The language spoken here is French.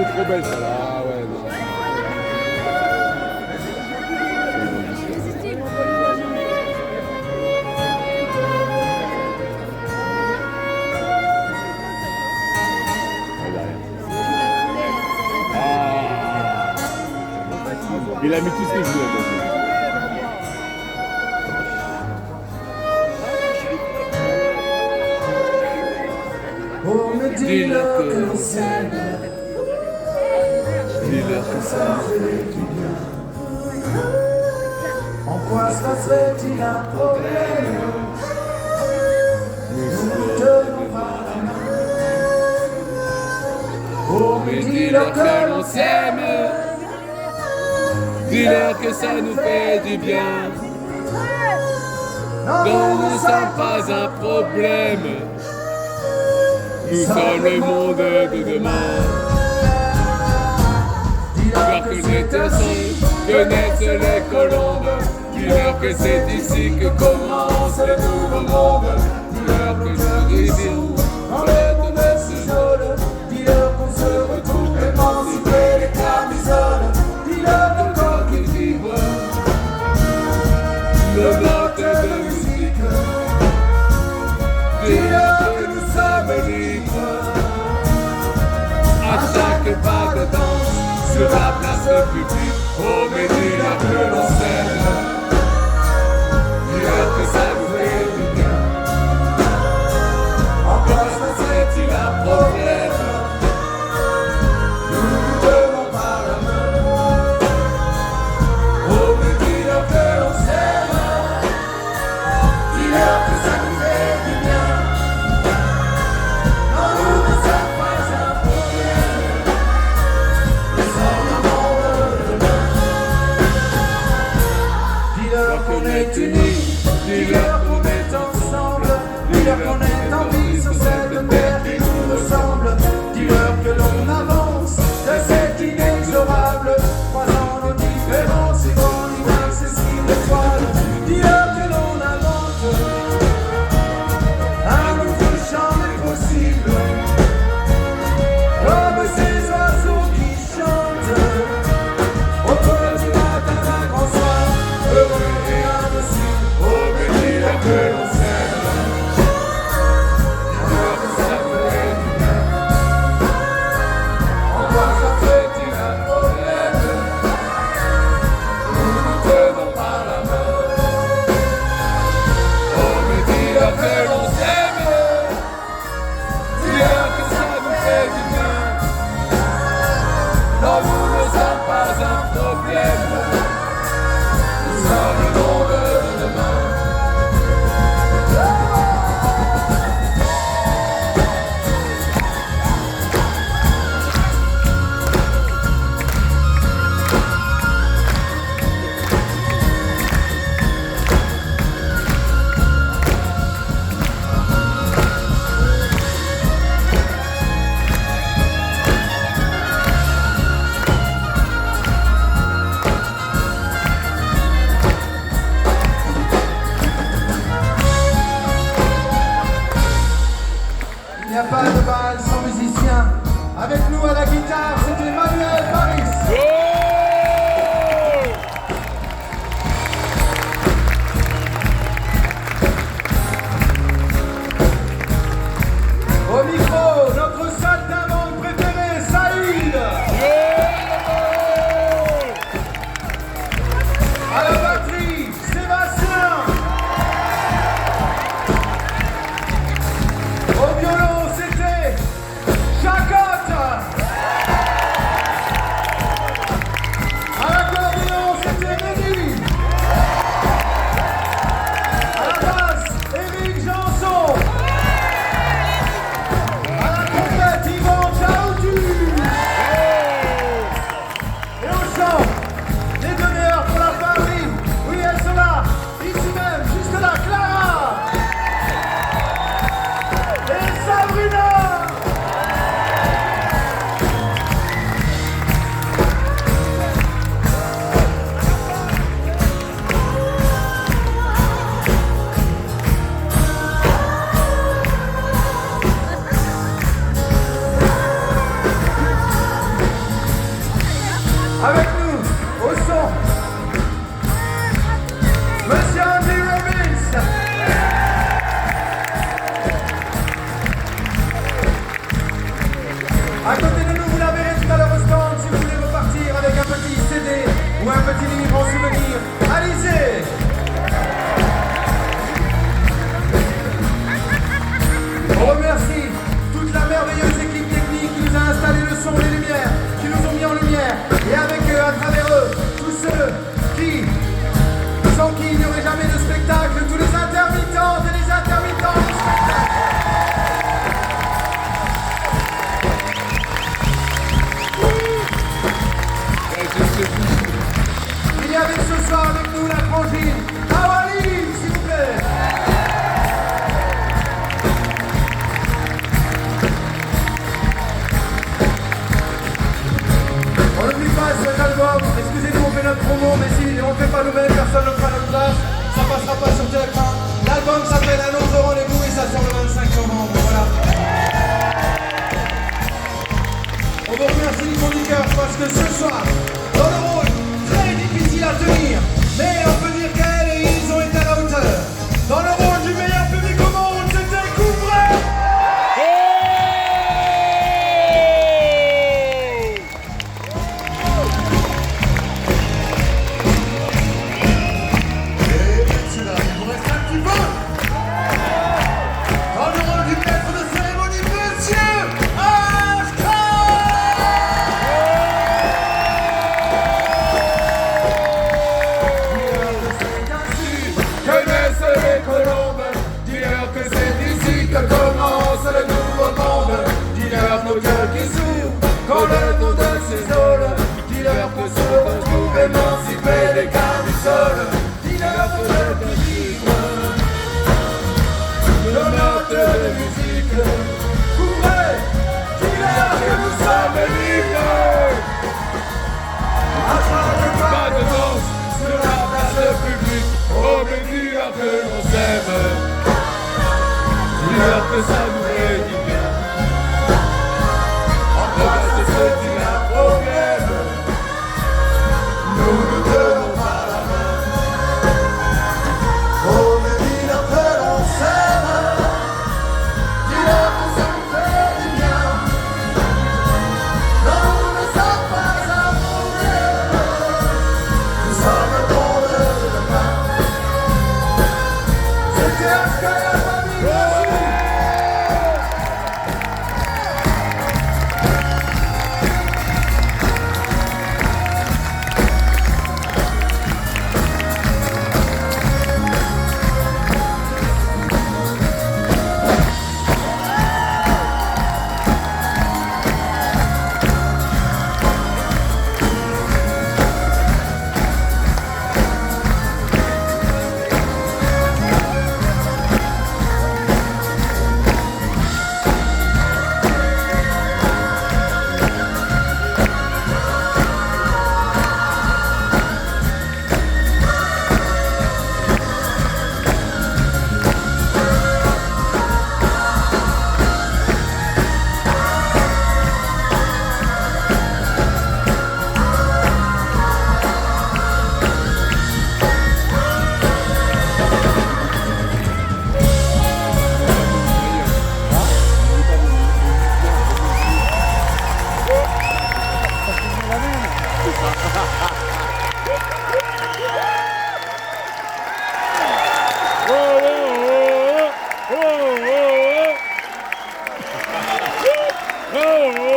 est trop belle celle-là. Ah ouais, non. Ah. Il a mis tout ce que je voulais. Oh, mais dis-leur que l'on s'aime. Dis-leur que ça fait du bien. En quoi ça serait-il un problème? Nous ne tenons pas la main. Oh, mais dis-leur que l'on s'aime. Dis-leur que ça nous fait du bien. Non, nous ne sommes pas un problème. Nous sommes le monde de demain. Dis-leur que c'est ainsi que naissent les colombes. Dis-leur que c'est ici que commence le nouveau monde. Dis-leur que je reviens dans les tenaces jaunes. Dis-leur qu'on se retrouve émancipés les camisoles. Dis-leur que quand ils vivent le note de musique. dis-leur que nous sommes Libres à chaque pas de danse sur la place publique. Oh, mais dis-leur que l'on s'aime. Dis-leur que ça nous fait du bien. Encore serait-il un problème? nous nous tenons par la main. Oh, mais dis-leur que l'on s'aime. Dis-leur que ça nous fait du bien. Non, nous ne sommes pas un problème. Nous sommes le monde de demain. Dis-leur qu'on est unis. Dis-leur À côté de nous, vous la verrez tout à l'heure au stand si vous voulez repartir avec un petit CD ou un petit livre en souvenir. Allez-y! On remercie toute la merveilleuse équipe technique qui nous a installé le son, les lumières, qui nous ont mis en lumière. Et avec eux, à travers eux, tous ceux qui, sans qui il n'y aurait jamais de spectacle, tous les intermittents et les intermittents du spectacle. Il y avait ce soir avec nous la frangine Awali, s'il vous plaît. On n'oublie pas cet album, excusez-nous, on fait notre promo, mais si on ne fait pas nous-mêmes, personne ne le fera à notre place, ça passera pas sur TF1. L'album s'appelle Un autre rendez-vous et ça sort le 25 novembre, voilà. On vous remercie du fond du cœur parce que ce soir, dans le rôle très difficile à tenir, mais on peut dire qu'elle et ils ont été à la hauteur. Dans le rôle du meilleur public au monde, c'était Couvray. Et celui-là, il vous reste un petit peu. Dans le rôle du maître de cérémonie, monsieur Ashkan. Connaissent les colombes, dis-leur que c'est ici que commence le nouveau monde. Dis-leur nos cœurs qui s'ouvrent quand le monde s'isole. Dis-leur que se retrouvent émancipés des camisoles. Dis-leur que je vivre nos notes de musique. Couvray. Dis-leur que nous sommes libres. Pas de danse sur la place publique. Oh mais dis-leur que l'on s'aime. Dis-leur que ça nous fait du bien. En face de ce qu'il y a problème, nous nous donnons pas la main. Oh, mais dis-leur que l'on s'aime. Dis-leur que ça nous fait du bien. Non, nous ne sommes pas un problème. Nous sommes le monde de demain. C'était Ashkan et la famille, merci. Oh,